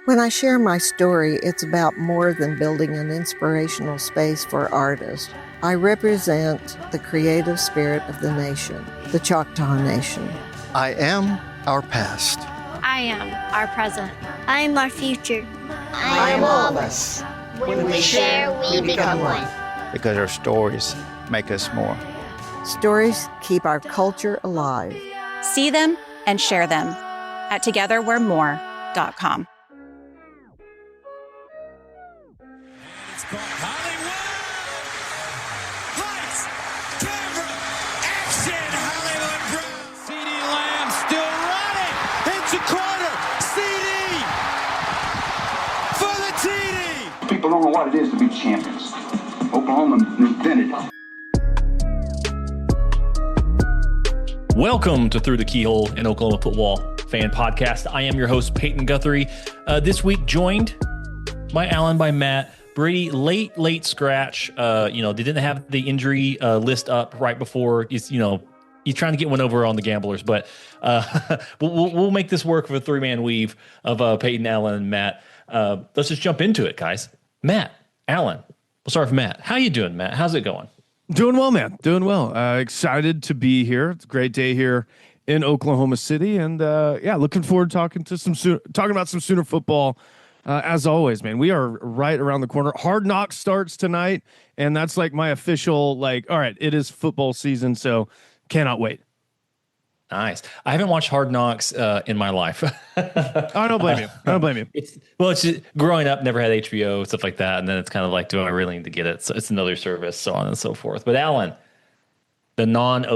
When I share my story, it's about more than building an inspirational space for artists. I represent the creative spirit of the nation, the Choctaw Nation. I am our past. I am our present. I am our future. I am all of us. When we share, we become one. Because our stories make us more. Stories keep our culture alive. See them and share them at togetherwe'remore.com. People don't know what it is to be champions. Oklahoma invented it. Welcome to Through the Keyhole, an Oklahoma football fan podcast. I am your host, Payton Guthrie. This week joined by Alan, by Matt. Brady, late scratch. They didn't have the injury list up right before. He's trying to get one over on the gamblers, but we'll make this work for a three-man weave of Payton, Alan, and Matt. Let's just jump into it, guys. Matt, Alan, we'll start with Matt. How you doing, Matt? How's it going? Doing well, man. Doing well. Excited to be here. It's a great day here in Oklahoma City, and looking forward to talking about some Sooner football. As always, man, we are right around the corner. Hard Knocks starts tonight, and that's like my official, all right, it is football season, so cannot wait. Nice. I haven't watched Hard Knocks in my life. I don't blame you. It's just, growing up, never had HBO, stuff like that. And then it's kind of like, do I really need to get it? So it's another service, so on and so forth. But Alan, the non-current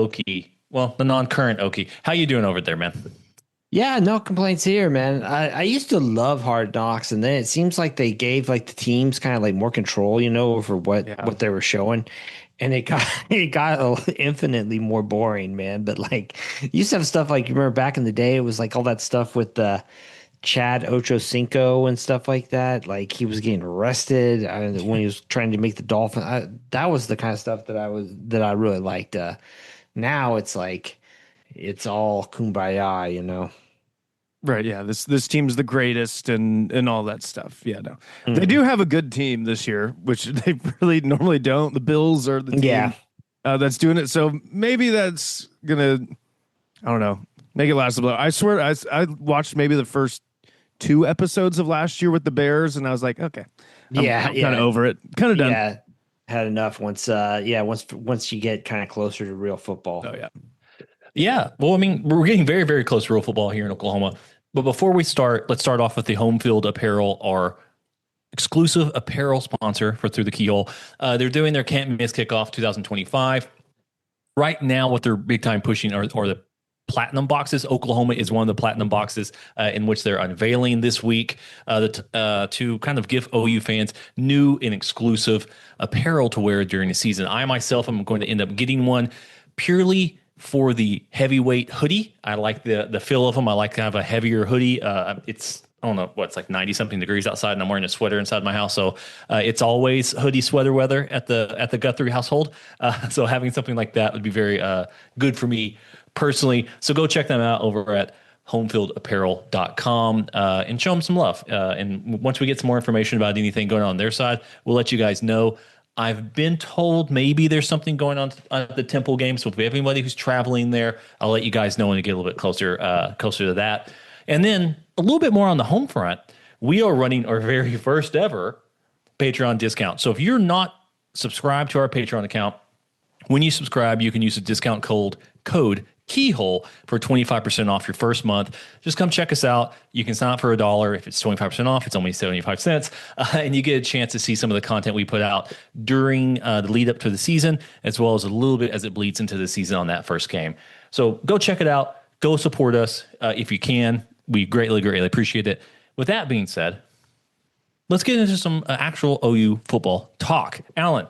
Okie, how you doing over there, man? Yeah, no complaints here, man. I used to love Hard Knocks, and then it seems like they gave the teams kind of more control, over what they were showing. And it got infinitely more boring, man. But you used to have stuff you remember back in the day, it was all that stuff with the Chad Ochocinco and stuff like that. He was getting arrested when he was trying to make the Dolphin. That was the kind of stuff that I really liked. Now it's it's all kumbaya, Right, yeah. This team's the greatest and all that stuff. Yeah, no. Mm-hmm. They do have a good team this year, which they really normally don't. The Bills are the team that's doing it. So maybe that's gonna, I don't know, make it last a little. I swear, I watched maybe the first 2 episodes of last year with the Bears, and I was like, okay, I'm kind of over it, kind of done. Yeah, had enough once you get kind of closer to real football. Oh yeah. Yeah. Well, I mean, we're getting very, very close to real football here in Oklahoma. But before we start, let's start off with the Home Field Apparel, our exclusive apparel sponsor for Through the Keyhole. They're doing their Can't Miss Kickoff 2025. Right now, what they're big time pushing are the platinum boxes. Oklahoma is one of the platinum boxes in which they're unveiling this week to kind of give OU fans new and exclusive apparel to wear during the season. I myself am going to end up getting one purely for the heavyweight hoodie. I like the feel of them. I like kind of a heavier hoodie. It's, I don't know, it's 90 something degrees outside, and I'm wearing a sweater inside my house. So it's always hoodie sweater weather at the Guthrie household. So having something like that would be very good for me personally. So go check them out over at homefieldapparel.com and show them some love. And once we get some more information about anything going on their side, we'll let you guys know. I've been told maybe there's something going on at the Temple game. So if we have anybody who's traveling there, I'll let you guys know when we get a little bit closer to that. And then a little bit more on the home front, we are running our very first ever Patreon discount. So if you're not subscribed to our Patreon account, when you subscribe, you can use the discount code Keyhole for 25% off your first month. Just come check us out. You can sign up for $1. If it's 25% off, it's only 75 cents. And you get a chance to see some of the content we put out during the lead up to the season, as well as a little bit as it bleeds into the season on that first game. So go check it out. Go support us if you can. We greatly, greatly appreciate it. With that being said, let's get into some actual OU football talk. Alan,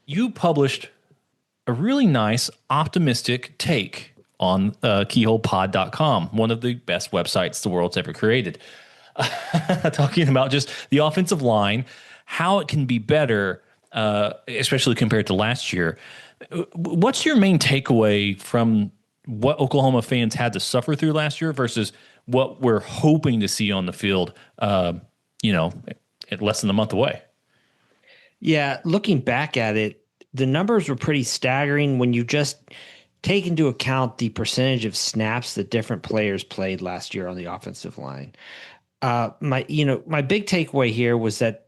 you published a really nice, optimistic take on keyholepod.com, one of the best websites the world's ever created. Talking about just the offensive line, how it can be better, especially compared to last year. What's your main takeaway from what Oklahoma fans had to suffer through last year versus what we're hoping to see on the field less than a month away. Yeah, looking back at it, the numbers were pretty staggering when you just take into account the percentage of snaps that different players played last year on the offensive line. My big takeaway here was that,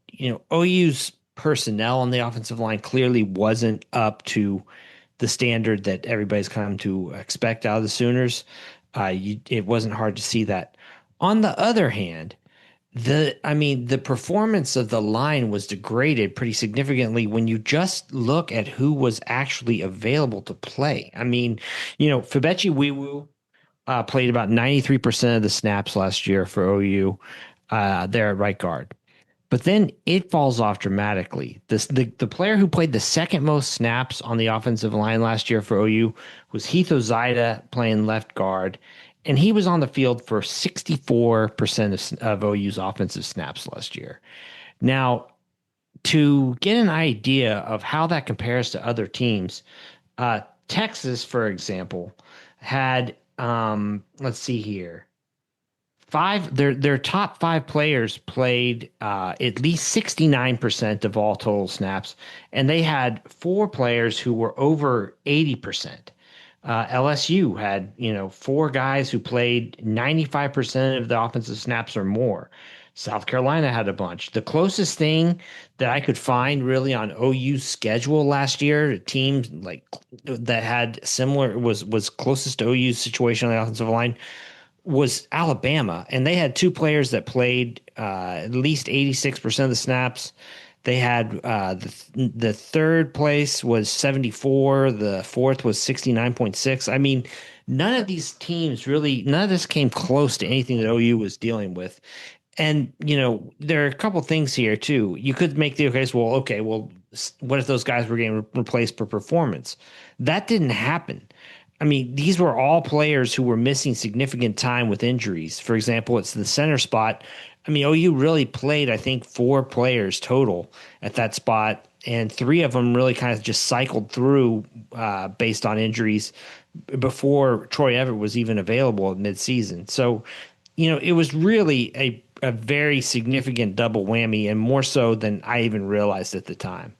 OU's personnel on the offensive line clearly wasn't up to the standard that everybody's come to expect out of the Sooners. It wasn't hard to see that. On the other hand, the performance of the line was degraded pretty significantly when you just look at who was actually available to play. Fabechi Wiwu played about 93% of the snaps last year for OU there at right guard. But then it falls off dramatically. The player who played the second most snaps on the offensive line last year for OU was Heath Ozaida playing left guard, and he was on the field for 64% of OU's offensive snaps last year. Now, to get an idea of how that compares to other teams, Texas, for example, had let's see here. Their top 5 players played at least 69% of all total snaps, and they had 4 players who were over 80%. LSU had 4 guys who played 95% of the offensive snaps or more. South Carolina had a bunch. The closest thing that I could find really on OU's schedule last year, teams like that had similar was closest to OU's situation on the offensive line, was Alabama, and they had 2 players that played at least 86% of the snaps. They had the third place was 74, the fourth was 69.6. None of these teams really, none of this came close to anything that OU was dealing with. And, there are a couple things here too. You could make the case, well, what if those guys were getting replaced for performance? That didn't happen. These were all players who were missing significant time with injuries. For example, it's the center spot. OU really played, I think, 4 players total at that spot, and 3 of them really kind of just cycled through based on injuries before Troy Everett was even available at midseason. So, it was really a very significant double whammy, and more so than I even realized at the time.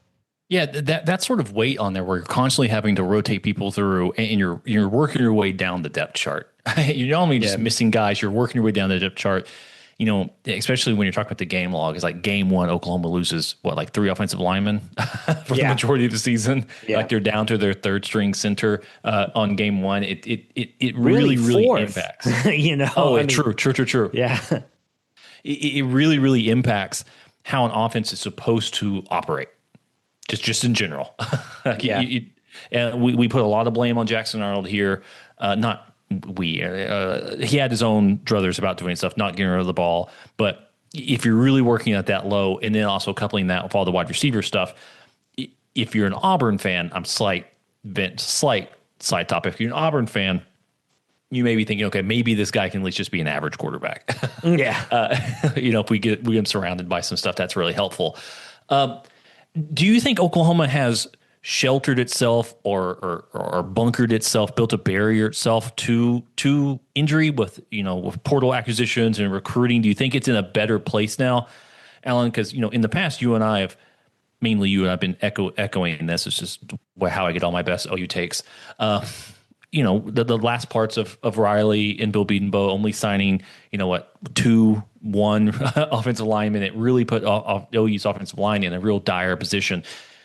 Yeah, that sort of weight on there where you're constantly having to rotate people through, and you're working your way down the depth chart. You're not only just missing guys, you're working your way down the depth chart. Especially when you're talking about the game log, it's like game 1, Oklahoma loses 3 offensive linemen for the majority of the season. Yeah. Like they're down to their 3rd string center on game 1. It really impacts. True. Yeah, it really impacts how an offense is supposed to operate. Just in general. And we put a lot of blame on Jackson Arnold here. He had his own druthers about doing stuff, not getting rid of the ball. But if you're really working at that low, and then also coupling that with all the wide receiver stuff, if you're an Auburn fan, slight side topic. If you're an Auburn fan, you may be thinking, okay, maybe this guy can at least just be an average quarterback. Yeah. If we get him surrounded by some stuff, that's really helpful. Do you think Oklahoma has sheltered itself or bunkered itself, built a barrier itself to injury with portal acquisitions and recruiting? Do you think it's in a better place now, Alan? Because in the past, you and I have been echoing this. It's just how I get all my best OU takes. The last parts of Riley and Bill Bedenbaugh only signing 2-1 offensive linemen, it really put OU's offensive line in a real dire position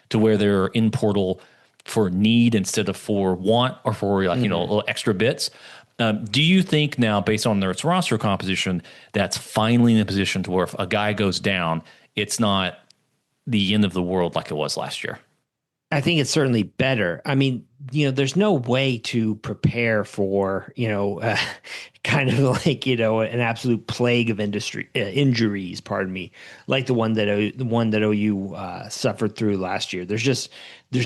to where they're in portal for need instead of for want or for little extra bits. Do you think now, based on their roster composition, that's finally in a position to where if a guy goes down, it's not the end of the world like it was last year? I think it's certainly better. There's no way to prepare for, kind of like, an absolute plague of injuries, like the one that OU suffered through last year. There's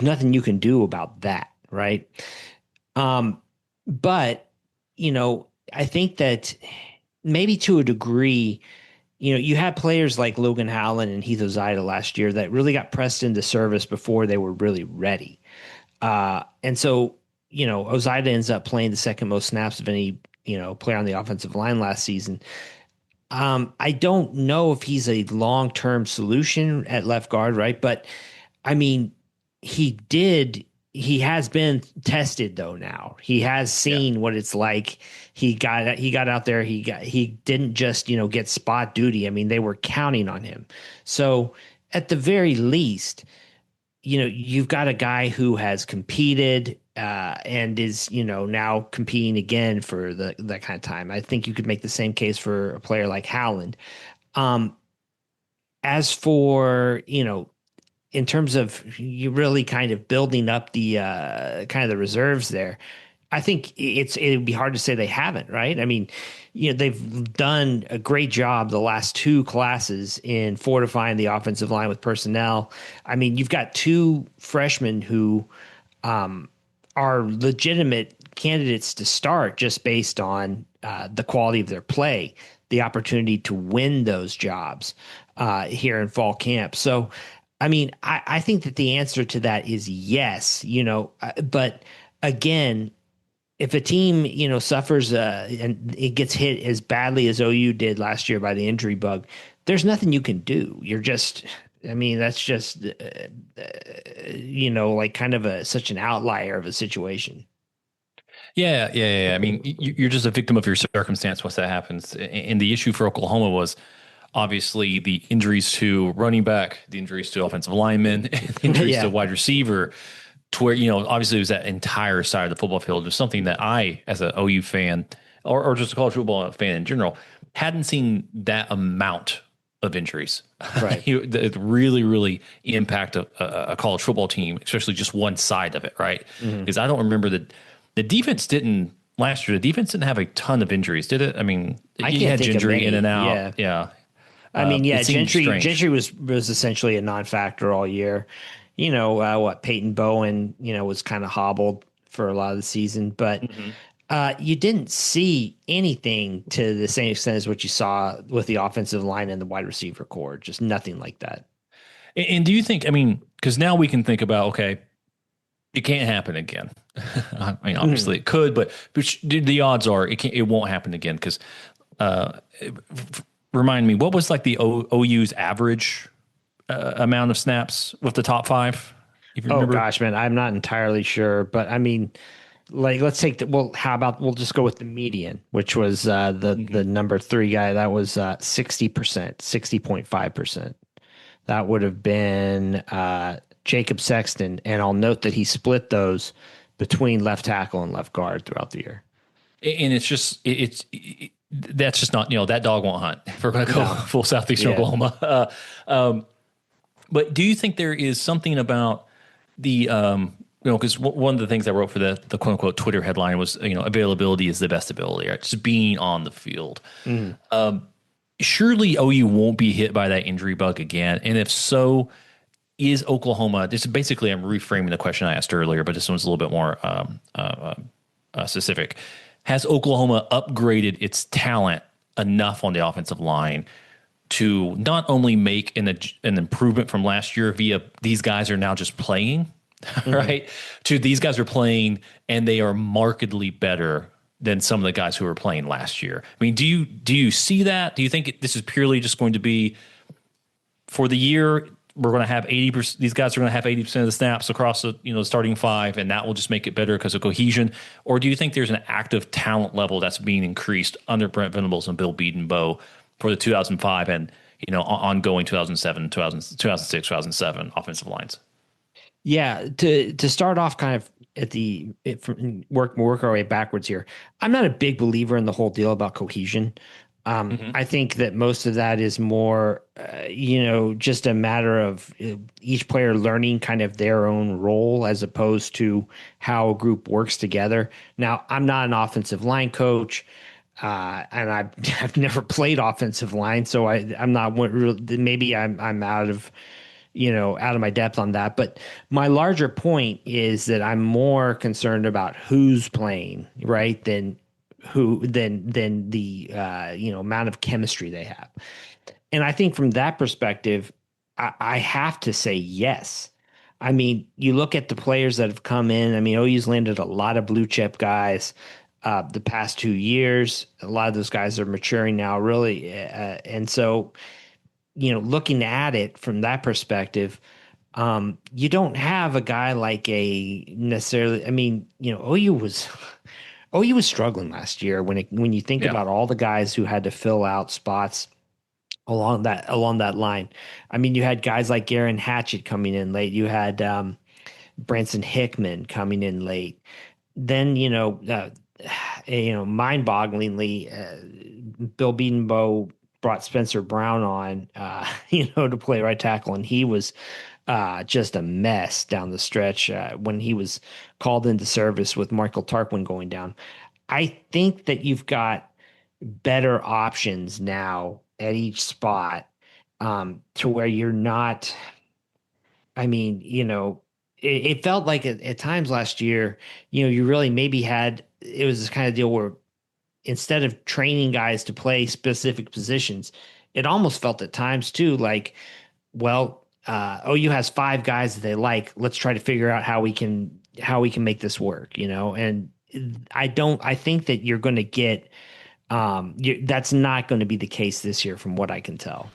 nothing you can do about that. Right. But, I think that maybe to a degree, you had players like Logan Howland and Heath Ozaida last year that really got pressed into service before they were really ready. And so, Ozaida ends up playing the second most snaps of any, player on the offensive line last season. I don't know if he's a long-term solution at left guard, right? But I mean, he has been tested though now. He has seen what it's like. He got out there, he didn't just, get spot duty. I mean, they were counting on him. So at the very least, you've got a guy who has competed and is, now competing again for that kind of time. I think you could make the same case for a player like Howland. As for, in terms of you really kind of building up the kind of the reserves there, I think it'd be hard to say they haven't, right? I mean, they've done a great job the last two classes in fortifying the offensive line with personnel. I mean, you've got two freshmen who are legitimate candidates to start just based on the quality of their play, the opportunity to win those jobs here in fall camp. So, I mean, I think that the answer to that is yes, but again, if a team, suffers and it gets hit as badly as OU did last year by the injury bug, there's nothing you can do. You're just, I mean, that's just, like kind of such an outlier of a situation. Yeah. I mean, you're just a victim of your circumstance once that happens. And the issue for Oklahoma was obviously the injuries to running back, the injuries to offensive linemen, the injuries to wide receiver, to where, obviously it was that entire side of the football field. It was something that I, as an OU fan, or just a college football fan in general, hadn't seen that amount of injuries. Right. It really, really impact a college football team, especially just one side of it, right? Because I don't remember that the defense didn't last year. The defense didn't have a ton of injuries, did it? I mean, you had Gentry in and out. Yeah. I mean, Gentry was essentially a non-factor all year. Peyton Bowen, was kind of hobbled for a lot of the season, but you didn't see anything to the same extent as what you saw with the offensive line and the wide receiver core, just nothing like that. And do you think, I mean, because now we can think about, okay, it can't happen again. I mean, obviously it could, but the odds are it won't happen again because remind me, what was like the OU's average amount of snaps with the top five? If you remember? Gosh, man, I'm not entirely sure, but I mean, like, let's take how about we'll just go with the median, which was the number 3 guy. That was 60%, 60.5%. That would have been Jacob Sexton, and I'll note that he split those between left tackle and left guard throughout the year. And it's just that's just not, that dog won't hunt if we're going to go full Southeastern Oklahoma. But do you think there is something about the, because one of the things I wrote for the quote unquote Twitter headline was, availability is the best ability, right? Just being on the field. Surely OU won't be hit by that injury bug again. And if so, is Oklahoma, this is basically, I'm reframing the question I asked earlier, but this one's a little bit more specific. Has Oklahoma upgraded its talent enough on the offensive line to not only make an improvement from last year via these guys are now just playing, right? To these guys are playing and they are markedly better than some of the guys who were playing last year. I mean, do you see that? Do you think this is purely just going to be for the year? We're going to have 80%. These guys are going to have 80% of the snaps across the starting 5, and that will just make it better because of cohesion. Or do you think there's an active talent level that's being increased under Brent Venables and Bill Bedenbaugh for the 2005 and ongoing 2007, 2006, 2007 offensive lines? Yeah, to start off kind of work our way backwards here. I'm not a big believer in the whole deal about cohesion. I think that most of that is more, just a matter of each player learning kind of their own role as opposed to how a group works together. Now, I'm not an offensive line coach, and I've never played offensive line, so I'm not maybe I'm out of my depth on that. But my larger point is that I'm more concerned about who's playing, right, than the amount of chemistry they have. And I think from that perspective, I have to say yes. I mean, you look at the players that have come in. I mean, OU's landed a lot of blue chip guys. the past 2 years. A lot of those guys are maturing now, really. And so, looking at it from that perspective, you don't have a guy like a necessarily. I mean, OU was struggling last year when you think about all the guys who had to fill out spots along that line. I mean, you had guys like Garen Hatchett coming in late. You had Branson Hickman coming in late. Then mind-bogglingly, Bill Bedenbaugh brought Spencer Brown on, to play right tackle, and he was just a mess down the stretch when he was called into service with Michael Tarquin going down. I think that you've got better options now at each spot to where you're not. I mean, it felt like at times last year, you really maybe it was this kind of deal where instead of training guys to play specific positions, it almost felt at times too like, well, OU has 5 guys that they like. Let's try to figure out how we can make this work, and I think that you're going to get, that's not going to be the case this year from what I can tell.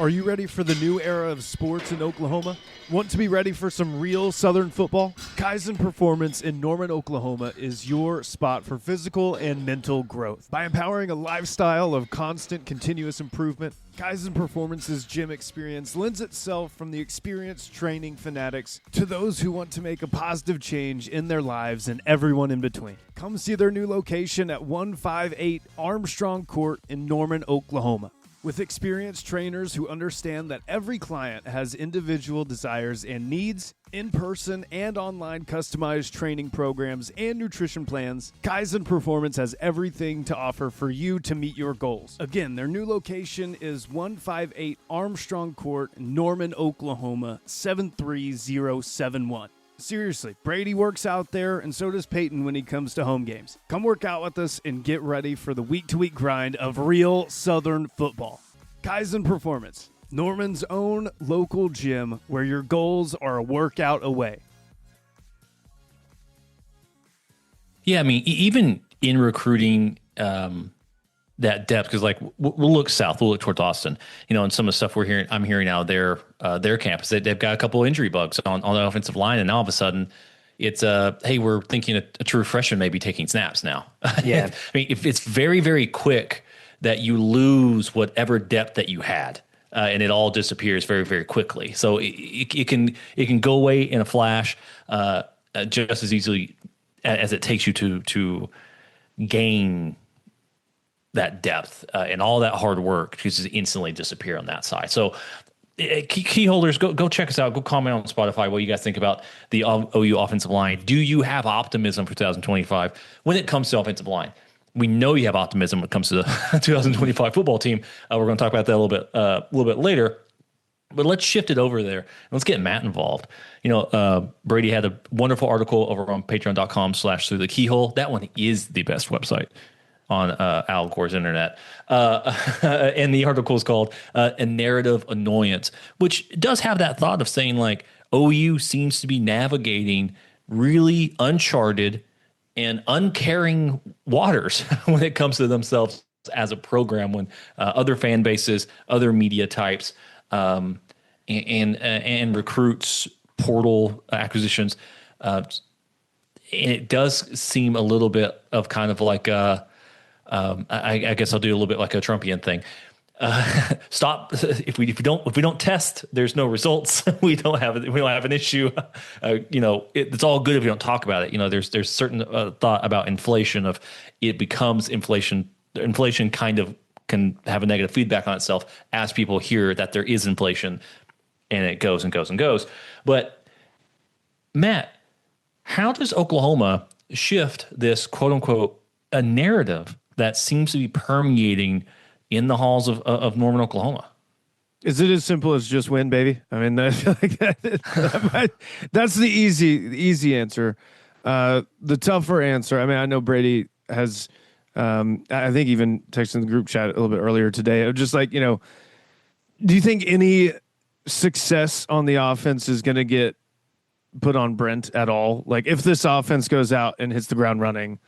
Are you ready for the new era of sports in Oklahoma? Want to be ready for some real Southern football? Kaizen Performance in Norman, Oklahoma is your spot for physical and mental growth. By empowering a lifestyle of constant, continuous improvement, Kaizen Performance's gym experience lends itself from the experienced training fanatics to those who want to make a positive change in their lives and everyone in between. Come see their new location at 158 Armstrong Court in Norman, Oklahoma. With experienced trainers who understand that every client has individual desires and needs, in-person and online customized training programs and nutrition plans, Kaizen Performance has everything to offer for you to meet your goals. Again, their new location is 158 Armstrong Court, Norman, Oklahoma, 73071. Seriously, Brady works out there, and so does Payton when he comes to home games. Come work out with us and get ready for the week-to-week grind of real Southern football. Kaizen Performance, Norman's own local gym where your goals are a workout away. Yeah, I mean, even in recruiting that depth, because like we'll look south, we'll look towards Austin, and some of the stuff I'm hearing out of their campus, they've got a couple of injury bugs on the offensive line, and now all of a sudden it's hey, we're thinking a true freshman may be taking snaps now. Yeah, I mean, if it's very, very quick that you lose whatever depth that you had, and it all disappears very, very quickly. So it can go away in a flash, just as easily as it takes you to gain that depth and all that hard work to just instantly disappear on that side. So key holders, go check us out. Go comment on Spotify what you guys think about the OU offensive line. Do you have optimism for 2025 when it comes to offensive line? We know you have optimism when it comes to the 2025 football team. We're going to talk about that a little bit later. But let's shift it over there and let's get Matt involved. Brady had a wonderful article over on patreon.com/through the keyhole. That one is the best website on Al Gore's internet. And the article is called A Narrative Annoyance, which does have that thought of saying like OU seems to be navigating really uncharted and uncaring waters when it comes to themselves as a program, when other fan bases, other media types, and recruits, portal acquisitions, and it does seem a little bit of kind of like I guess I'll do a little bit like a Trumpian thing. Stop if we don't test, there's no results. we don't have an issue. It's all good if we don't talk about it. There's certain thought about inflation of it becomes inflation. Inflation kind of can have a negative feedback on itself as people hear that there is inflation, and it goes and goes and goes. But Matt, how does Oklahoma shift this quote unquote a narrative that seems to be permeating in the halls of Norman, Oklahoma? Is it as simple as just win, baby? I mean, that's the easy answer. The tougher answer, I mean, I know Brady has, I think even texted in the group chat a little bit earlier today, just like, do you think any success on the offense is going to get put on Brent at all? Like if this offense goes out and hits the ground running,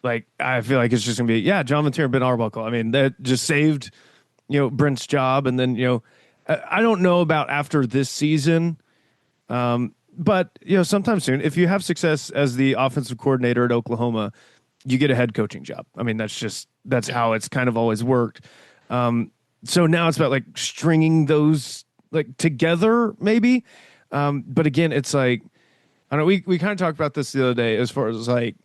Like, I feel like it's just going to be, John Mateer and Ben Arbuckle. I mean, that just saved, Brent's job. And then, I don't know about after this season. But, sometime soon, if you have success as the offensive coordinator at Oklahoma, you get a head coaching job. I mean, that's how it's kind of always worked. So now it's about like stringing those like together, maybe. But again, it's like, I don't know, we kind of talked about this the other day as far as like,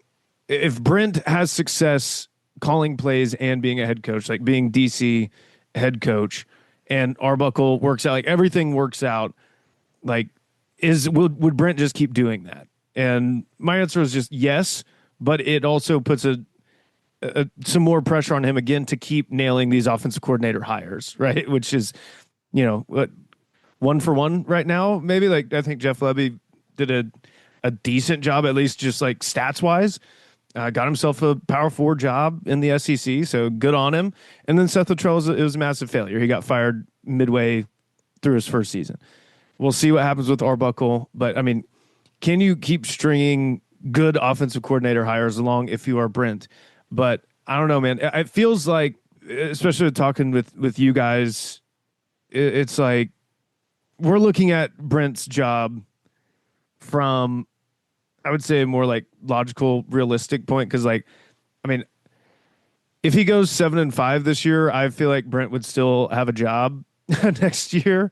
if Brent has success calling plays and being a head coach, like being DC head coach, and Arbuckle works out, like everything works out, like would Brent just keep doing that? And my answer is just yes, but it also puts some more pressure on him again to keep nailing these offensive coordinator hires, right? Which is, what, 1 for 1 right now, maybe. Like, I think Jeff Lebby did a decent job, at least just like stats wise. Got himself a power 4 job in the SEC, so good on him. And then Seth Luttrell, it was a massive failure. He got fired midway through his first season. We'll see what happens with Arbuckle, but I mean, can you keep stringing good offensive coordinator hires along if you are Brent? But I don't know, man. It feels like, especially talking with you guys, it's like we're looking at Brent's job from, I would say, a more like logical, realistic point. Because, like, I mean, if he goes 7-5 this year, I feel like Brent would still have a job next year,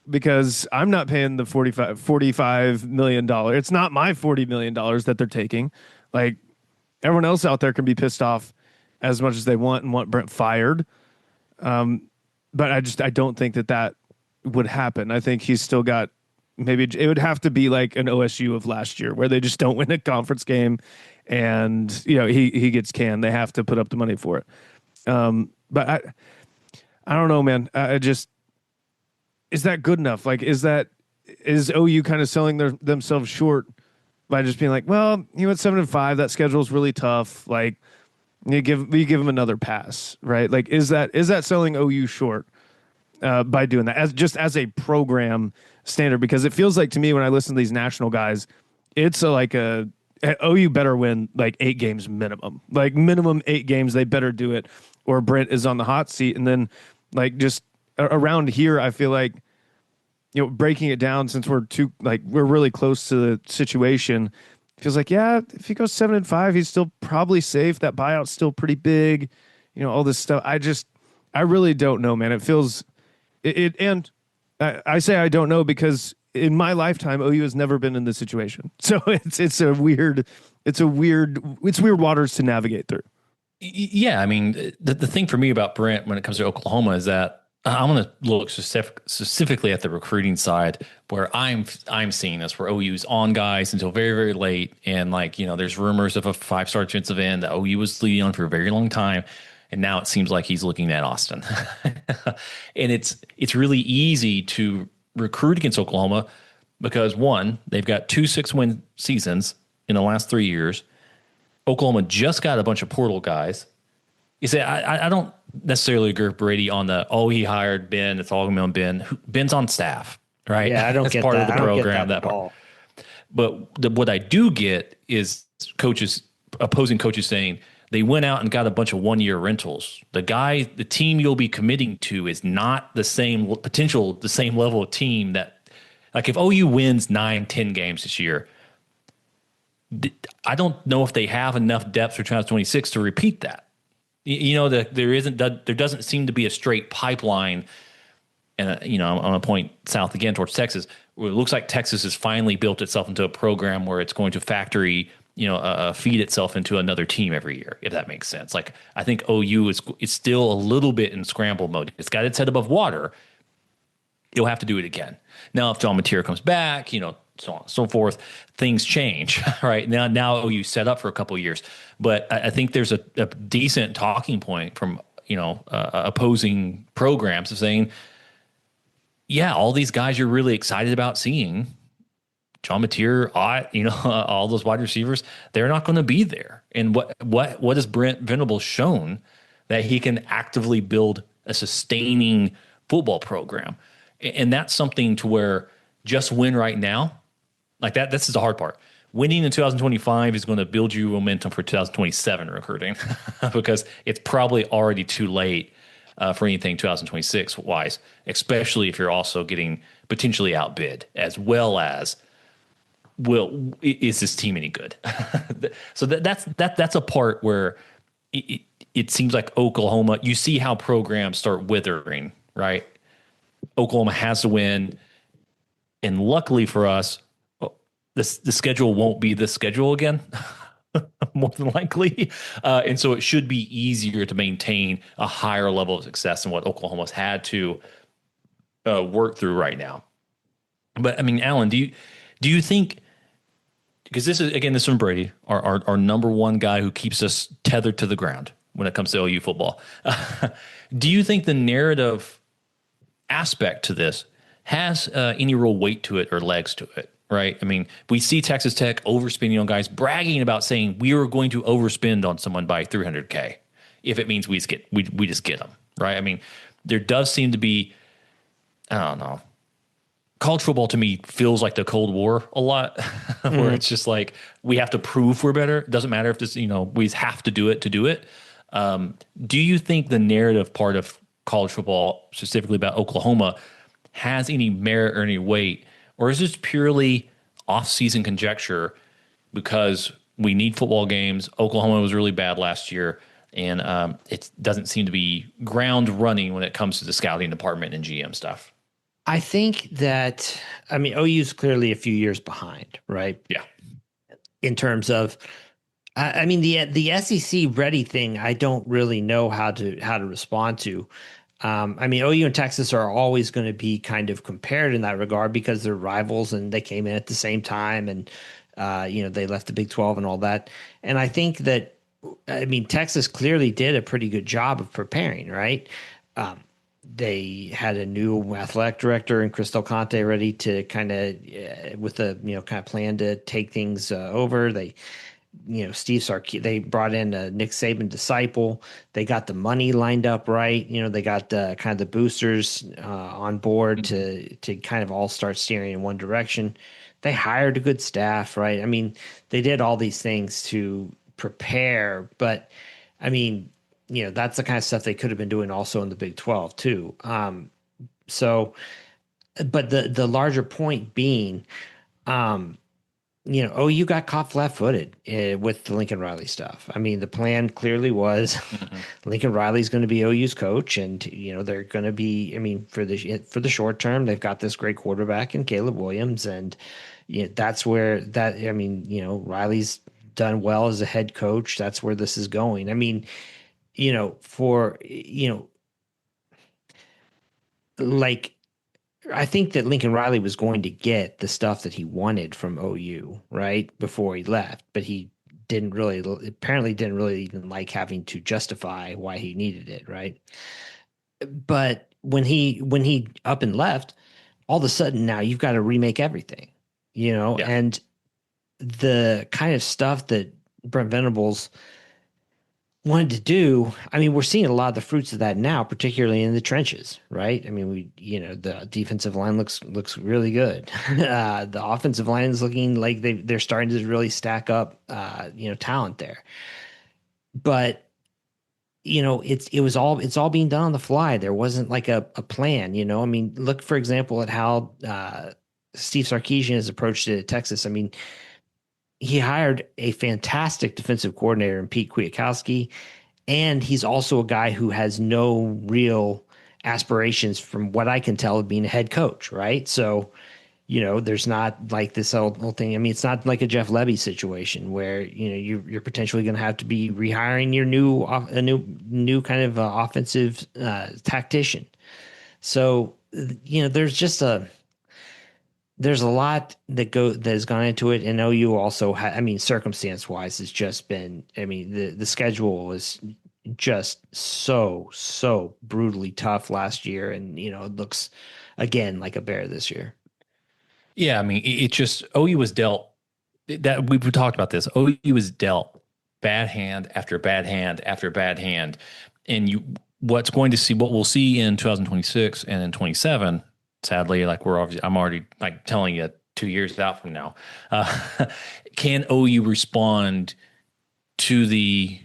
because I'm not paying the $45 million. It's not my $40 million that they're taking. Like, everyone else out there can be pissed off as much as they want and want Brent fired. But I don't think that would happen. I think he's still got, maybe it would have to be like an OSU of last year where they just don't win a conference game and, he gets canned. They have to put up the money for it. But I don't know, man. Is that good enough? Like, is OU kind of selling themselves short by just being like, well, at 7-5, that schedule is really tough. Like, you give them another pass, right? Like, is that selling OU short by doing that as a program standard? Because it feels like to me when I listen to these national guys, it's like OU better win like 8 games minimum, like minimum 8 games. They better do it, or Brent is on the hot seat. And then like just around here, I feel like, breaking it down, since we're really close to the situation, feels like, if he goes 7-5, he's still probably safe. That buyout's still pretty big, all this stuff. I really don't know, man. It feels and I say I don't know because in my lifetime, OU has never been in this situation. So it's weird waters to navigate through. Yeah, I mean, the thing for me about Brent when it comes to Oklahoma is that I'm going to look specifically at the recruiting side, where I'm seeing this, where OU's on guys until very, very late. And there's rumors of a 5-star defensive end that OU was leading on for a very long time. And now it seems like he's looking at Austin. And it's really easy to recruit against Oklahoma because, one, they've got 2 6-win seasons in the last 3 years. Oklahoma just got a bunch of portal guys. You say, I don't necessarily agree with Brady on he hired Ben. It's all going to be on Ben. Ben's on staff, right? Yeah, I don't get part that. of the program, that part. But what I do get is opposing coaches saying they went out and got a bunch of 1-year rentals. The team you'll be committing to is not the same level of team that, like, if OU wins 9-10 games this year, I don't know if they have enough depth for 2026 to repeat that. There doesn't seem to be a straight pipeline. And, I'm going to point south again towards Texas, where it looks like Texas has finally built itself into a program where it's going to feed itself into another team every year, if that makes sense. Like, I think OU is still a little bit in scramble mode. It's got its head above water. It'll have to do it again. Now, if John Mateer comes back, so on and so forth, things change, right? Now OU set up for a couple of years. But I think there's a decent talking point from, opposing programs of saying, all these guys you're really excited about seeing, John Mateer, all those wide receivers, they're not going to be there. And what has Brent Venables shown that he can actively build a sustaining football program? And that's something to where just win right now, like that. This is the hard part. winning in 2025 is going to build you momentum for 2027 recruiting because it's probably already too late for anything 2026 wise, especially if you're also getting potentially outbid as well as is this team any good? So that's a part where it seems like Oklahoma, you see how programs start withering, right? Oklahoma has to win. And luckily for us, the schedule won't be this schedule again, more than likely. And so it should be easier to maintain a higher level of success than what Oklahoma's had to work through right now. But I mean, Alan, do you think, because this is from Brady, our number one guy who keeps us tethered to the ground when it comes to OU football. Do you think the narrative aspect to this has any real weight to it or legs to it, right? I mean, we see Texas Tech overspending on guys, bragging about saying we are going to overspend on someone by $300K if it means we just get them, right? I mean, there does seem to be, I don't know, college football to me feels like the Cold War a lot, where it's just like we have to prove we're better. It doesn't matter if this, we have to do it to do it. Do you think the narrative part of college football, specifically about Oklahoma, has any merit or any weight, or is this purely off-season conjecture because we need football games? Oklahoma was really bad last year, and it doesn't seem to be ground running when it comes to the scouting department and GM stuff. I think that, I mean, OU's clearly a few years behind, right? Yeah. In terms of, I mean, the SEC ready thing, I don't really know how to respond to. I mean, OU and Texas are always going to be kind of compared in that regard because they're rivals and they came in at the same time, and they left the Big 12 and all that. And I think that, I mean, Texas clearly did a pretty good job of preparing, right? They had a new athletic director in Chris Del Conte ready to kind of with a kind of plan to take things over. They Steve Sarkisian, they brought in a Nick Saban disciple. They got the money lined up right. They got the kind of the boosters on board to kind of all start steering in one direction. They hired a good staff, right? I mean, they did all these things to prepare, but I mean, that's the kind of stuff they could have been doing also in the Big 12 too. So, but the larger point being, OU got caught flat-footed with the Lincoln Riley stuff. I mean, the plan clearly was Lincoln Riley's going to be OU's coach, and they're going to be. I mean, for the short term, they've got this great quarterback in Caleb Williams, and that's where that. I mean, Riley's done well as a head coach. That's where this is going. I mean, like. I think that Lincoln Riley was going to get the stuff that he wanted from OU, right, before he left, but he apparently didn't really even like having to justify why he needed it, right? But when he up and left, all of a sudden now you've got to remake everything, and the kind of stuff that Brent Venables wanted to do. I mean, we're seeing a lot of the fruits of that now, particularly in the trenches, right? I mean, the defensive line looks really good. The offensive line is looking like they're starting to really stack up, talent there. But it's all being done on the fly. There wasn't like a plan. I mean, look for example at how Steve Sarkisian has approached it at Texas. I mean, he hired a fantastic defensive coordinator in Pete Kwiatkowski, and he's also a guy who has no real aspirations, from what I can tell, of being a head coach, right? So, there's not like this whole thing. I mean, it's not like a Jeff Lebby situation where you're potentially going to have to be rehiring your new kind of offensive tactician. So, there's a lot that has gone into it, and OU also circumstance wise has just been, the schedule was just so brutally tough last year, and it looks again like a bear this year. Yeah, I mean, it just, OU was dealt, that we've talked about this. OU was dealt bad hand after bad hand after bad hand, and what we'll see in 2026 and in 27. Sadly, like I'm already like telling you 2 years out from now. Can OU respond to the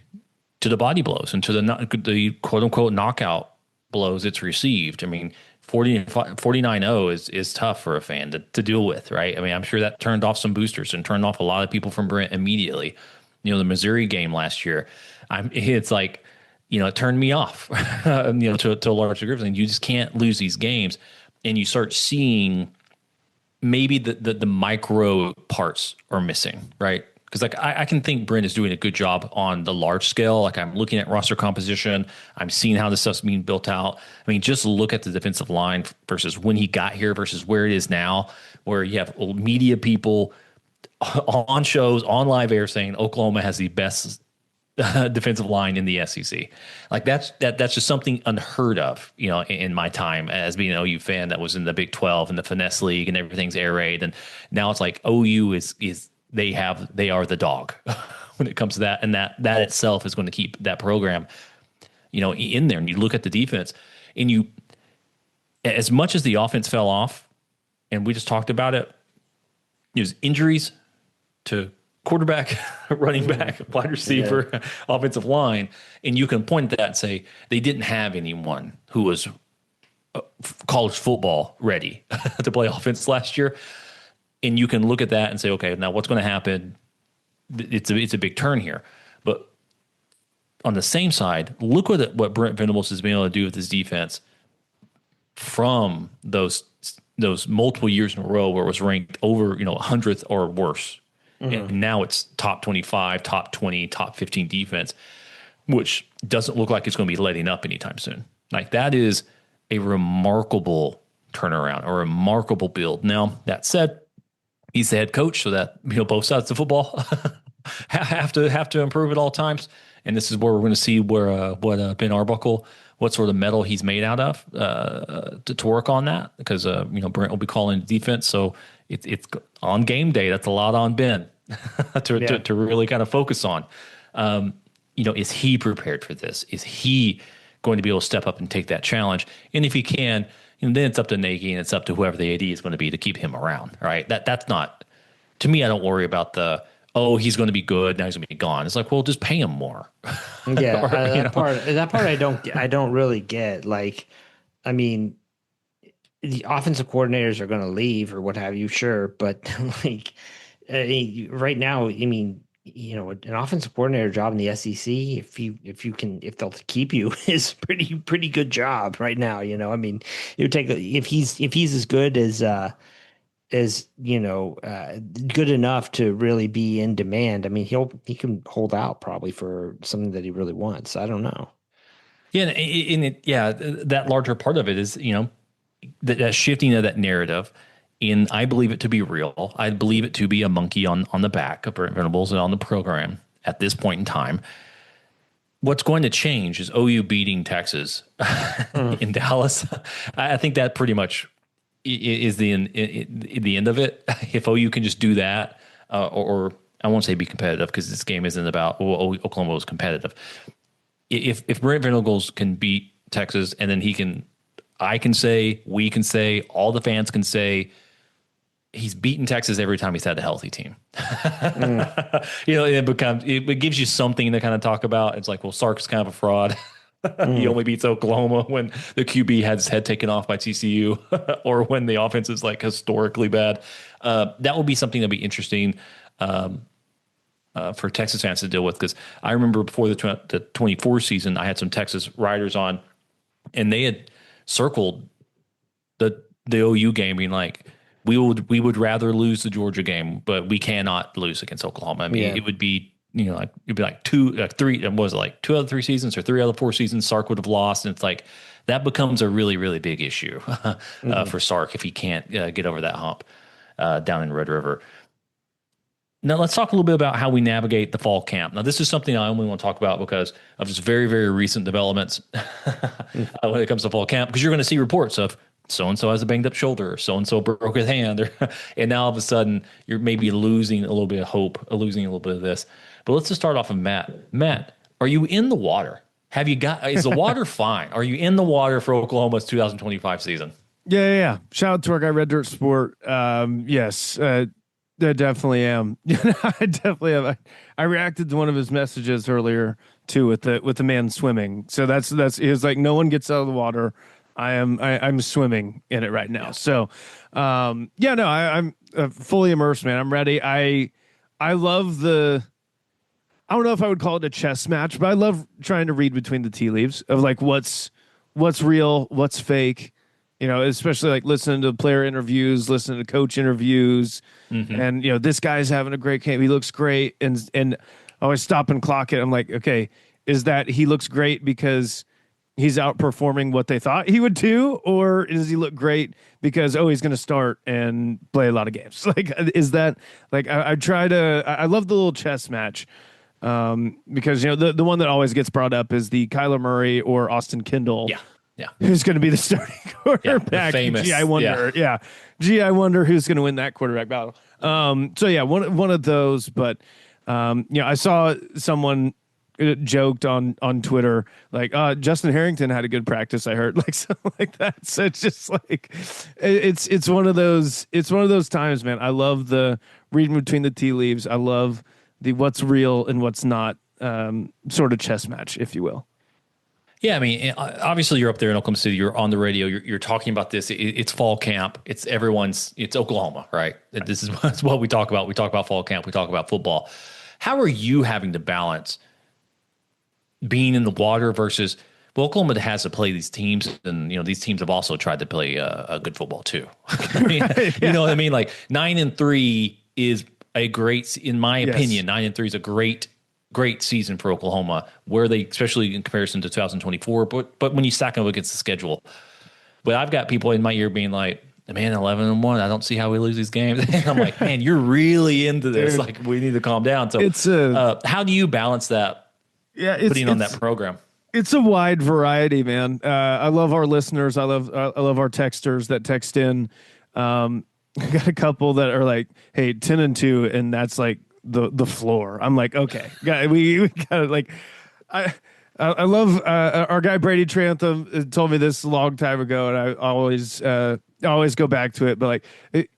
body blows and to the quote unquote knockout blows it's received? I mean, 49-0 is tough for a fan to deal with, right? I mean, I'm sure that turned off some boosters and turned off a lot of people from Brent immediately. The Missouri game last year, it's like, it turned me off, to a large degree. And you just can't lose these games. And you start seeing maybe the micro parts are missing, right? Because like I can think Brent is doing a good job on the large scale. Like I'm looking at roster composition, I'm seeing how this stuff's being built out. I mean, just look at the defensive line versus when he got here versus where it is now, where you have media people on shows, on live air saying Oklahoma has the best defensive line in the SEC. Like that's just something unheard of, in my time as being an OU fan that was in the Big 12 and the Finesse League and everything's air raid. And now it's like OU is they are the dog when it comes to that. And that itself is going to keep that program, in there. And you look at the defense and as much as the offense fell off, and we just talked about it, was injuries to quarterback, running back, wide receiver, offensive line. And you can point to that and say they didn't have anyone who was college football ready to play offense last year. And you can look at that and say, okay, now what's going to happen? It's a big turn here. But on the same side, look what Brent Venables has been able to do with his defense from those multiple years in a row where it was ranked over 100th or worse. Mm-hmm. And now it's top 25, top 20, top 15 defense, which doesn't look like it's going to be letting up anytime soon. Like that is a remarkable turnaround, a remarkable build. Now, that said, he's the head coach, so that both sides of the football have to improve at all times. And this is where we're going to see what Ben Arbuckle, what sort of metal he's made out of to work on that, because Brent will be calling defense, so it's on game day. That's a lot on Ben to really kind of focus on. Is he prepared for this? Is he going to be able to step up and take that challenge? And if he can, then it's up to Nagy and it's up to whoever the AD is going to be to keep him around. Right? That's not, to me. I don't worry about he's going to be good, now he's going to be gone. It's like, well, just pay him more. Yeah, or, that part I don't really get. Like, I mean, the offensive coordinators are going to leave or what have you, sure, but like right now, I mean, an offensive coordinator job in the SEC, if they'll keep you, is pretty good job right now. I mean, it would take if he's as good as good enough to really be in demand. I mean, he can hold out probably for something that he really wants. I don't know. Yeah, that larger part of it is that shifting of that narrative. And I believe it to be real. I believe it to be a monkey on the back of Brent Venables and on the program at this point in time. What's going to change is OU beating Texas in Dallas. I think that pretty much is the end of it. If OU can just do that, or I won't say be competitive, because this game isn't about Oklahoma was competitive. If Brent Venables can beat Texas, and then I can say, we can say, all the fans can say, he's beaten Texas every time he's had a healthy team. It gives you something to kind of talk about. It's like, well, Sark's kind of a fraud. He only beats Oklahoma when the QB had his head taken off by TCU, or when the offense is like historically bad. That will be something that'll be interesting for Texas fans to deal with, because I remember before the 24 season, I had some Texas writers on, and they had circled the OU game, being like, we would rather lose the Georgia game, but we cannot lose against Oklahoma. I mean, it would be it'd be like two out of 3 seasons or 3 out of 4 seasons Sark would have lost, and it's like that becomes a really, really big issue for Sark if he can't get over that hump down in Red River. Now let's talk a little bit about how we navigate the fall camp. Now this is something I only want to talk about because of just very, very recent developments when it comes to fall camp, because you're going to see reports of so-and-so has a banged up shoulder, or so-and-so broke his hand, and now all of a sudden you're maybe losing a little bit of hope, losing a little bit of this. But let's just start off with Matt. Matt, are you in the water? Is the water fine? Are you in the water for Oklahoma's 2025 season? Yeah. Shout out to our guy Red Dirt Sport. Yes, I definitely am. I definitely am. I reacted to one of his messages earlier too with the man swimming. So that's he was like, no one gets out of the water. I'm swimming in it right now. So, I'm fully immersed, man. I'm ready. I love I don't know if I would call it a chess match, but I love trying to read between the tea leaves of like what's real, what's fake. Especially like listening to player interviews, listening to coach interviews, and this guy's having a great camp. He looks great, and I always stop and clock it. I'm like, okay, is that he looks great because he's outperforming what they thought he would do, or does he look great because he's going to start and play a lot of games? Like, is that like I love the little chess match. Because the one that always gets brought up is the Kyler Murray or Austin Kendall. Yeah. Who's going to be the starting quarterback? Yeah, famous. Gee, I wonder. Yeah. Gee, I wonder who's going to win that quarterback battle. One of those. But I saw someone joked on Twitter like, Justin Harrington had a good practice. I heard like something like that. So it's just like it's one of those. It's one of those times, man. I love the reading between the tea leaves. I love the what's real and what's not sort of chess match, if you will. Yeah, I mean, obviously you're up there in Oklahoma City. You're on the radio. You're talking about this. It's fall camp. It's Oklahoma, right? This is what we talk about. We talk about fall camp. We talk about football. How are you having to balance being in the water versus Oklahoma has to play these teams, and these teams have also tried to play a good football too. I mean, you know what I mean? Like 9-3 is a great, in my opinion, 9-3 is a great season for Oklahoma, where they, especially in comparison to 2024, but when you stack them up against the schedule. But I've got people in my ear being like, man, 11-1, I don't see how we lose these games. And I'm like, man, you're really into this. Dude, like, we need to calm down. So it's how do you balance that? Yeah, putting on that program. It's a wide variety, man. I love our listeners. I love our texters that text in. I got a couple that are like, hey, 10-2, and that's like the floor. I'm like, okay, we got like, I love our guy Brady Trantham told me this a long time ago, and I always go back to it. But like,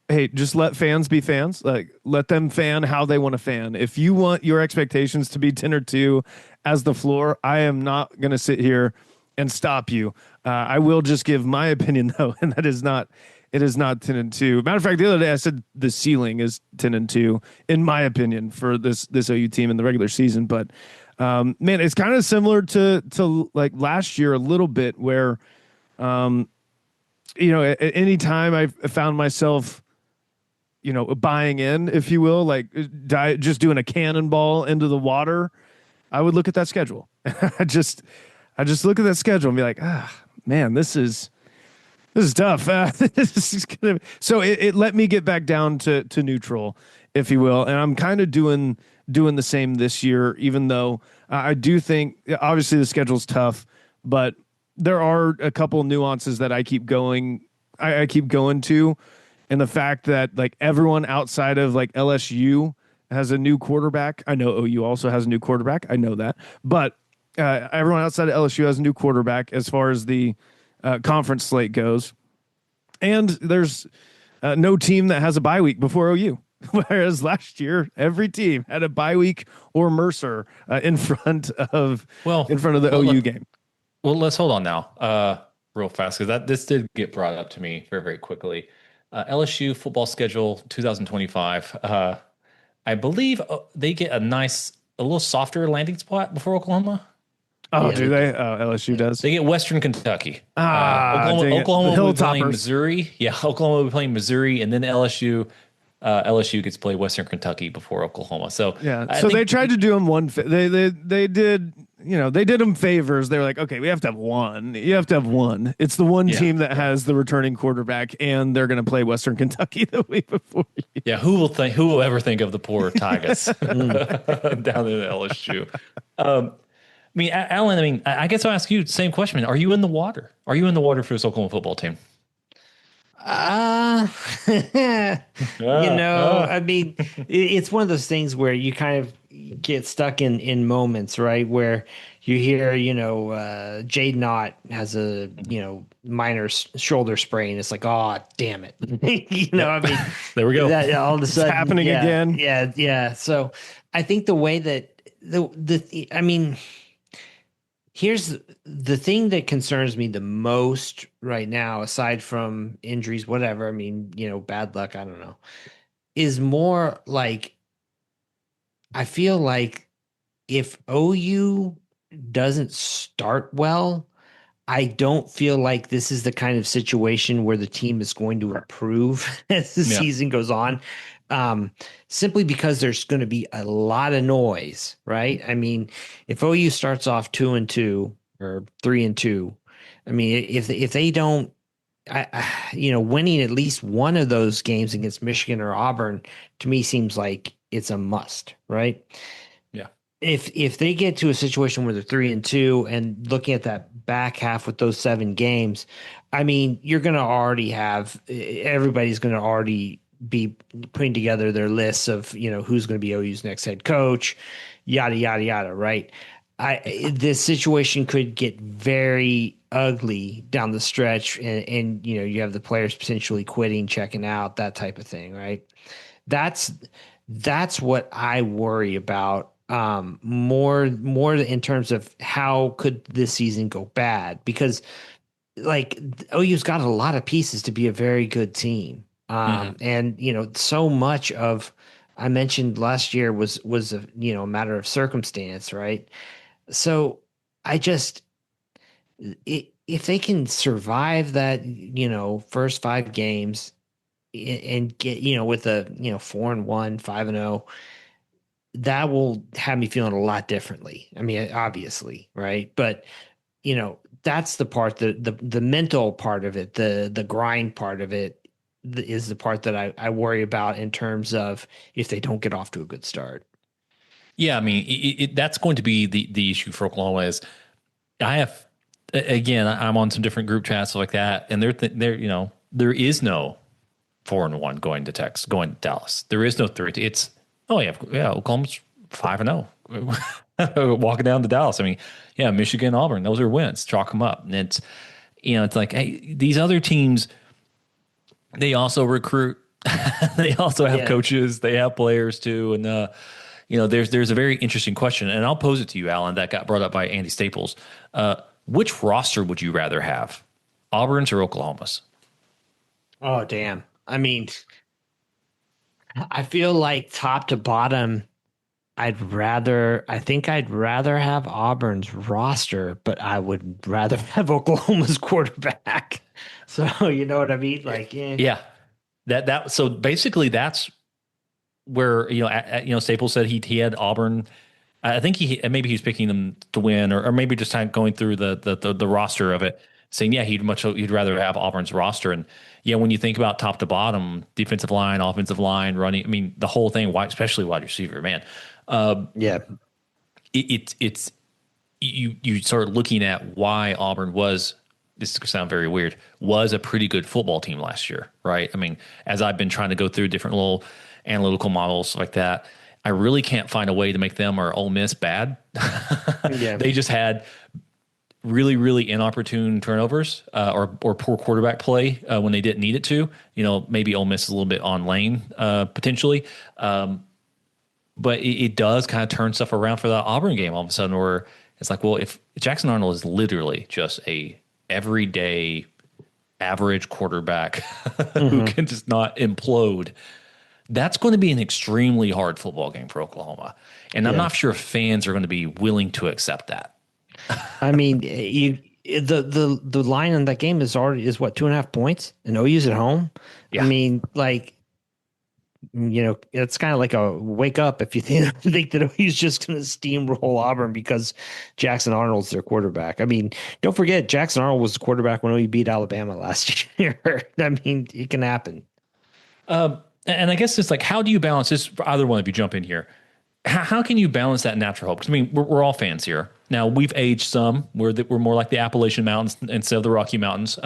hey, just let fans be fans. Like, let them fan how they want to fan. If you want your expectations to be 10-2 as the floor, I am not going to sit here and stop you. I will just give my opinion though, and that is not. It is not 10-2. Matter of fact, the other day I said the ceiling is 10-2, in my opinion, for this OU team in the regular season. But man, it's kind of similar to like last year a little bit, where at any time I found myself, buying in, if you will, like just doing a cannonball into the water, I would look at that schedule. I just look at that schedule and be like, man, this is tough. So it let me get back down to neutral, if you will. And I'm kind of doing the same this year, even though I do think obviously the schedule's tough, but there are a couple of nuances that I keep going to. And the fact that like everyone outside of like LSU has a new quarterback. I know OU also has a new quarterback. I know that, but everyone outside of LSU has a new quarterback as far as the conference slate goes, and there's no team that has a bye week before OU, whereas last year every team had a bye week or Mercer in front of the OU game. Well, let's hold on now, real fast, because this did get brought up to me very, very quickly. LSU football schedule 2025. I believe they get a little softer landing spot before Oklahoma. Oh, do they? LSU does. They get Western Kentucky. Oklahoma will be playing Missouri. Yeah, Oklahoma will be playing Missouri, and then LSU gets to play Western Kentucky before Oklahoma. So yeah, they tried to do them one. They did. They did them favors. They were like, okay, we have to have one. You have to have one. It's the one team that has the returning quarterback, and they're going to play Western Kentucky the week before. Yeah, who will ever think of the poor Tigers down in LSU? I mean, Alan, I guess I'll ask you the same question. Are you in the water? Are you in the water for this Oklahoma football team? I mean, it's one of those things where you kind of get stuck in moments, right? Where, you hear, Jade Knott has a, minor shoulder sprain. It's like, oh, damn it. I mean, there we go. That all of a sudden, it's happening again. Yeah. So I think the way that I mean, here's the thing that concerns me the most right now, aside from injuries, whatever. I mean, bad luck, I don't know, is more like I feel like if OU doesn't start well, I don't feel like this is the kind of situation where the team is going to improve as the season goes on. Simply because there's going to be a lot of noise, right? I mean, if OU starts off 2-2 or 3-2, I mean, if they don't, winning at least one of those games against Michigan or Auburn, to me seems like it's a must, right? Yeah. If they get to a situation where they're 3-2 and looking at that back half with those 7 games, I mean, you're going to already have everybody's going to already be putting together their lists of who's going to be OU's next head coach, yada yada yada, right? This situation could get very ugly down the stretch, and you have the players potentially quitting, checking out, that type of thing, right? That's what I worry about more in terms of how could this season go bad, because like OU's got a lot of pieces to be a very good team. And so much of I mentioned last year was a a matter of circumstance, right? So I just if they can survive that first 5 games and get with a 4-1, 5-0, that will have me feeling a lot differently. I mean, obviously, right? But that's the part, the mental part of it, the grind part of it is the part that I worry about in terms of if they don't get off to a good start. Yeah, I mean, that's going to be the issue for Oklahoma. Is I have again, I'm on some different group chats like that, and there there is no 4-1 going to Dallas. There is no 3. It's Oklahoma's 5-0 walking down to Dallas. I mean, yeah, Michigan, Auburn, those are wins. Chalk them up, and it's it's like, hey, these other teams, they also recruit. They also have coaches. They have players too. And, there's a very interesting question, and I'll pose it to you, Alan, that got brought up by Andy Staples. Which roster would you rather have, Auburn's or Oklahoma's? Oh, damn. I mean, I feel like top to bottom, I think I'd rather have Auburn's roster, but I would rather have Oklahoma's quarterback. So, you know what I mean? Like, yeah, so basically that's where, Staples said he had Auburn. I think maybe he's picking them to win, or maybe just kind of going through the roster of it, saying, yeah, he'd rather have Auburn's roster. And yeah, when you think about top to bottom, defensive line, offensive line, running, I mean, the whole thing, especially wide receiver, man. It's you start looking at why Auburn was, this is going to sound very weird, was a pretty good football team last year, right? I mean, as I've been trying to go through different little analytical models like that, I really can't find a way to make them or Ole Miss bad. They just had really, really inopportune turnovers or poor quarterback play when they didn't need it to. Maybe Ole Miss is a little bit on lane potentially. But it does kind of turn stuff around for the Auburn game all of a sudden, where it's like, well, if Jackson Arnold is literally just a everyday average quarterback who can just not implode, that's going to be an extremely hard football game for Oklahoma. And I'm not sure fans are going to be willing to accept that. I mean, the line on that game is what, 2.5 points, and OU's at home. Yeah. I mean, like, it's kind of like a wake up if you think that he's just going to steamroll Auburn because Jackson Arnold's their quarterback. I mean, don't forget, Jackson Arnold was the quarterback when OU beat Alabama last year. I mean, it can happen. And I guess it's like, how do you balance this? Either one of you jump in here. How can you balance that natural hope? Because I mean, we're all fans here. Now we've aged some. We're more like the Appalachian Mountains instead of the Rocky Mountains,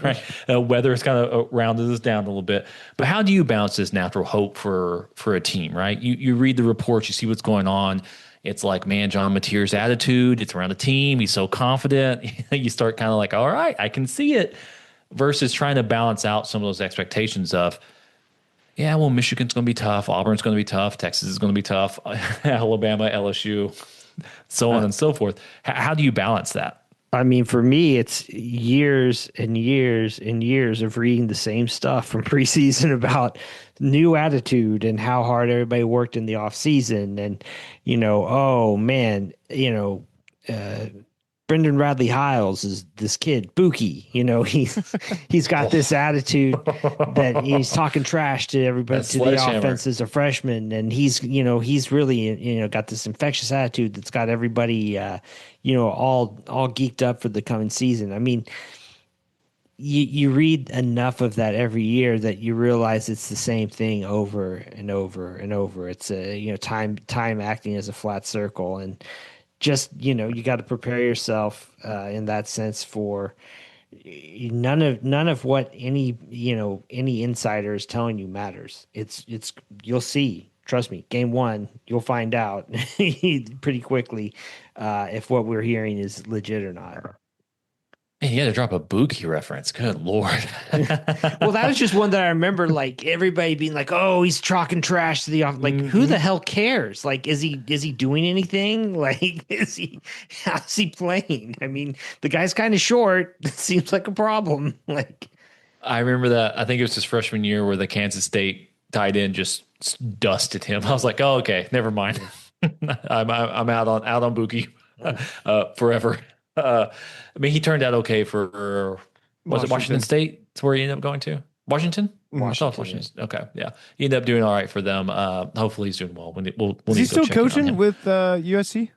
right? Weather has kind of rounded us down a little bit. But how do you balance this natural hope for a team, right? You read the reports, you see what's going on. It's like, man, John Mateer's attitude, it's around the team. He's so confident. You start kind of like, all right, I can see it, versus trying to balance out some of those expectations of, yeah, well, Michigan's going to be tough. Auburn's going to be tough. Texas is going to be tough. Alabama, LSU, so on and so forth. How do you balance that? I mean, for me, it's years and years and years of reading the same stuff from preseason about new attitude and how hard everybody worked in the off season. And, oh man, Brendan Radley Hiles is this kid, Buki. He's got this attitude that he's talking trash to everybody, to the offense as a freshman, and he's really got this infectious attitude that's got everybody all geeked up for the coming season. I mean, you read enough of that every year that you realize it's the same thing over and over and over. It's time acting as a flat circle, and just, you got to prepare yourself in that sense for none of what any insider is telling you matters. It's you'll see. Trust me, game one, you'll find out pretty quickly if what we're hearing is legit or not. Man, you had to drop a Buki reference. Good Lord. Well, that was just one that I remember, like, everybody being like, oh, he's talking trash to the off. Like, who the hell cares? Like, is he doing anything? Like, how's he playing? I mean, the guy's kind of short. It seems like a problem. Like, I remember that. I think it was his freshman year where the Kansas State tight end just dusted him. I was like, oh, okay, never mind. I'm out on Buki forever. I mean, he turned out okay for, was it Washington State? That's where he ended up going to? Washington? Washington. Okay, yeah. He ended up doing all right for them. Hopefully he's doing well. Is he still coaching with USC?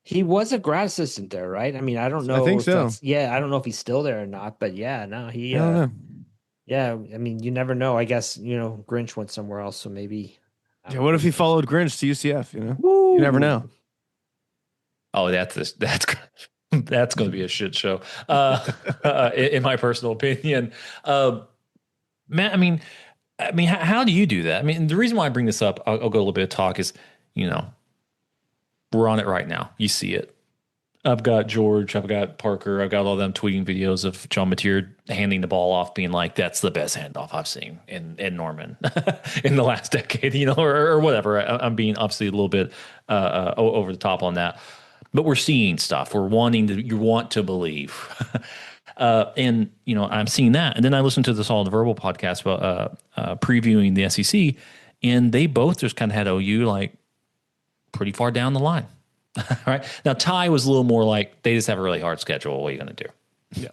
He was a grad assistant there, right? I mean, I don't know. I think so. Yeah, I don't know if he's still there or not, but yeah, no, he. I don't know. Yeah, I mean, you never know. I guess, Grinch went somewhere else, so maybe. Yeah, what if he followed Grinch to UCF, Woo! You never know. Oh, that's going to be a shit show, in my personal opinion. Matt, I mean, how do you do that? I mean, the reason why I bring this up, I'll go a little bit of talk is, we're on it right now. You see it. I've got George, I've got Parker, I've got all them tweeting videos of John Mateer handing the ball off, being like, that's the best handoff I've seen in Norman in the last decade, or whatever. I'm being obviously a little bit over the top on that. But we're seeing stuff. You want to believe. And, I'm seeing that. And then I listened to the Solid Verbal podcast about previewing the SEC, and they both just kind of had OU like pretty far down the line. Right. Now, Ty was a little more like, they just have a really hard schedule. What are you going to do? Yeah.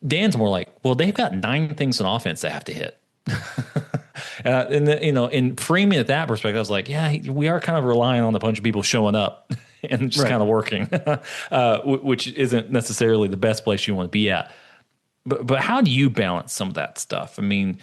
Dan's more like, well, they've got 9 things on offense they have to hit. And in framing it that perspective, I was like, yeah, we are kind of relying on a bunch of people showing up and just kind of working, which isn't necessarily the best place you want to be at. But how do you balance some of that stuff? I mean,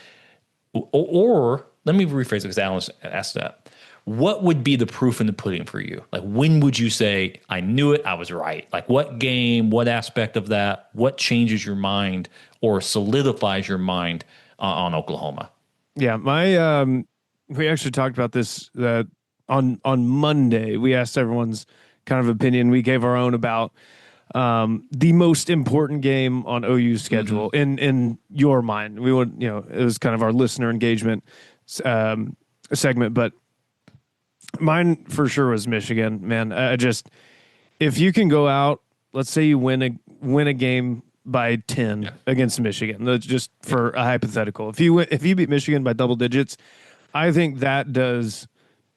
or let me rephrase it because Alan asked that. What would be the proof in the pudding for you? Like, when would you say, I knew it, I was right? Like, what game, what aspect of that, what changes your mind or solidifies your mind on Oklahoma? Yeah, we actually talked about this on Monday. We asked everyone's kind of opinion. We gave our own about the most important game on OU's schedule in your mind. We would, it was kind of our listener engagement segment, but mine for sure was Michigan, man. If you can go out, let's say you win a game by 10 against Michigan, just for a hypothetical. If you beat Michigan by double digits, I think that does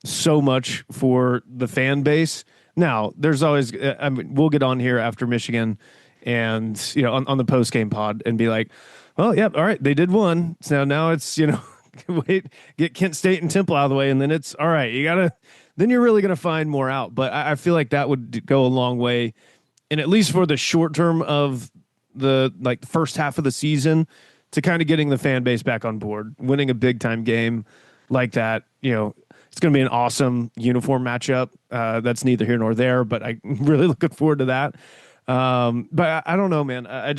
so much for the fan base. Now, there's always, we'll get on here after Michigan and, on the post game pod and be like, well, yeah, all right, they did one. So now it's, wait, get Kent State and Temple out of the way, and then it's all right. Then you're really going to find more out. But I feel like that would go a long way, and at least for the short term of the first half of the season, to kind of getting the fan base back on board. Winning a big time game like that, it's going to be an awesome uniform matchup. That's neither here nor there, but I'm really looking forward to that. But I don't know, man. I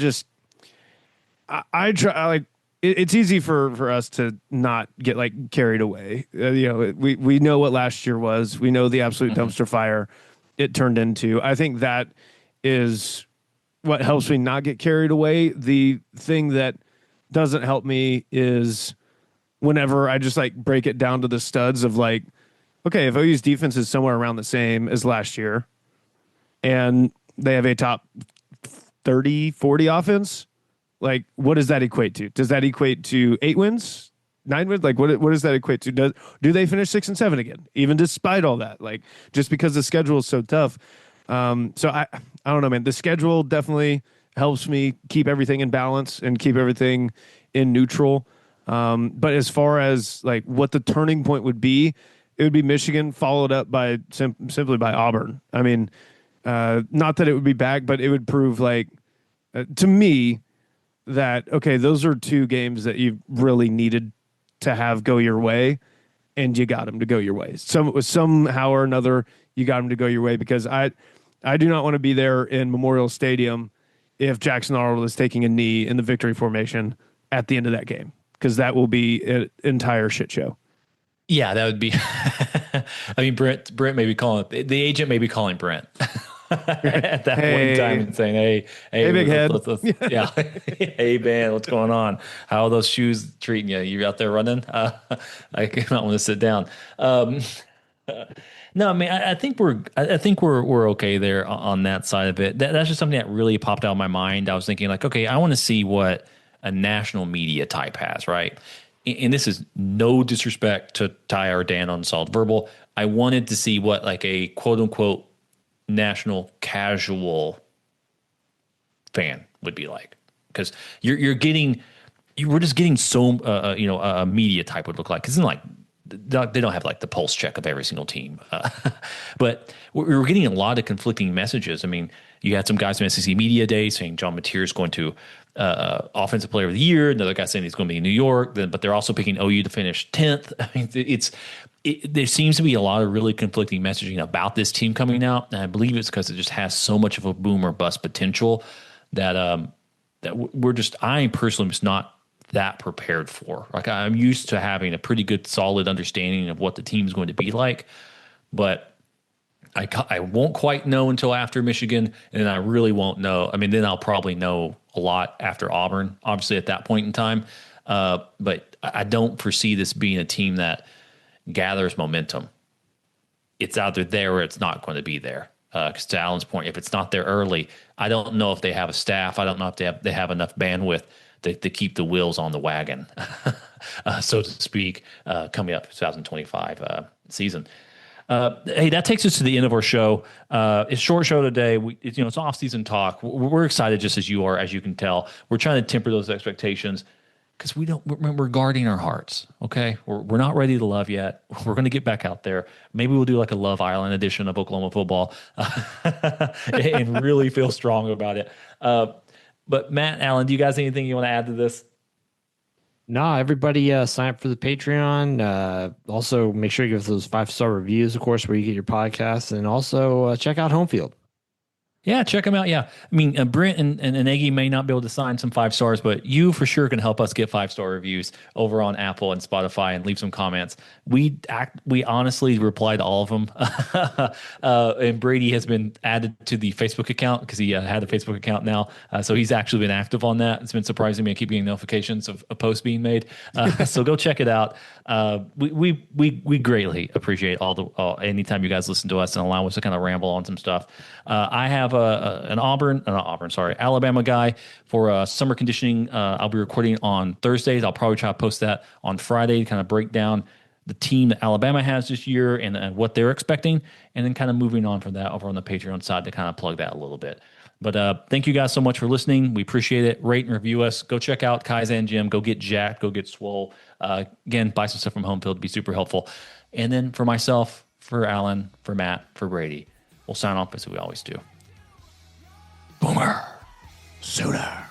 try it's easy for us to not get like carried away. We know what last year was. We know the absolute dumpster fire it turned into. I think that is what helps me not get carried away. The thing that doesn't help me is whenever I just like break it down to the studs of like, okay, if OU's defense is somewhere around the same as last year and they have a top 30, 40 offense, like what does that equate to? Does that equate to 8 wins, 9 wins? Like what does that equate to? Do they finish 6 and 7 again, even despite all that? Like just because the schedule is so tough. So I don't know, man. The schedule definitely helps me keep everything in balance and keep everything in neutral. But as far as like what the turning point would be, it would be Michigan followed up by simply by Auburn. I mean, not that it would be back, but it would prove like to me that, okay, those are 2 games that you really needed to have go your way, and you got them to go your way. Somehow or another, you got them to go your way, because I do not want to be there in Memorial Stadium if Jackson Arnold is taking a knee in the victory formation at the end of that game, because that will be an entire shit show. Yeah, that would be. I mean, Brent may be calling the agent may be calling Brent at that one time and saying, "Hey, big head, yeah, hey man, what's going on? How are those shoes treating you? You out there running? I cannot want to sit down." No, I mean, I think we're okay there on that side of it. That's just something that really popped out of my mind. I was thinking like, okay, I want to see what a national media type has, right? And this is no disrespect to Ty or Dan on Solid Verbal. I wanted to see what like a quote unquote national casual fan would be like, because we're just getting so a media type would look like, because like they don't have like the pulse check of every single team, but we're getting a lot of conflicting messages. I mean, you had some guys from SEC Media Day saying John Mateer is going to Offensive Player of the Year. Another guy saying he's going to be in New York, but they're also picking OU to finish 10th. I mean, there seems to be a lot of really conflicting messaging about this team coming out, and I believe it's because it just has so much of a boom or bust potential that I personally was not that prepared for. Like I'm used to having a pretty good, solid understanding of what the team is going to be like, but I won't quite know until after Michigan, and then I really won't know. I mean, then I'll probably know a lot after Auburn, obviously at that point in time. But I don't foresee this being a team that gathers momentum. It's either there or it's not going to be there. Because to Alan's point, if it's not there early, I don't know if they have a staff. I don't know if they have enough bandwidth to keep the wheels on the wagon, so to speak, coming up 2025 season. Hey, that takes us to the end of our show. It's a short show today. It's off-season talk. We're excited just as you are, as you can tell. We're trying to temper those expectations because we're guarding our hearts. Okay, we're not ready to love yet. We're going to get back out there. Maybe we'll do like a Love Island edition of Oklahoma football and really feel strong about it. But Matt, Alan, do you guys have anything you want to add to this? No, everybody sign up for the Patreon. Also, make sure you give those 5-star reviews, of course, where you get your podcasts. And also check out Home Field. Yeah, check them out. Yeah. I mean, Brent and Eggy may not be able to sign some 5 stars, but you for sure can help us get 5-star reviews over on Apple and Spotify and leave some comments. We honestly reply to all of them. And Brady has been added to the Facebook account because he had a Facebook account now. So he's actually been active on that. It's been surprising me. I keep getting notifications of a post being made. So go check it out. We greatly appreciate anytime you guys listen to us and allow us to kind of ramble on some stuff. I have an Alabama guy for summer conditioning. I'll be recording on Thursdays. I'll probably try to post that on Friday to kind of break down the team that Alabama has this year and what they're expecting, and then kind of moving on from that over on the Patreon side to kind of plug that a little bit. But thank you guys so much for listening. We appreciate it. Rate and review us. Go check out Kaizen Gym. Go get jacked. Go get swole. Again, buy some stuff from Home Field. It'd be super helpful. And then for myself, for Alan, for Matt, for Brady, we'll sign off as we always do. Boomer Sooner.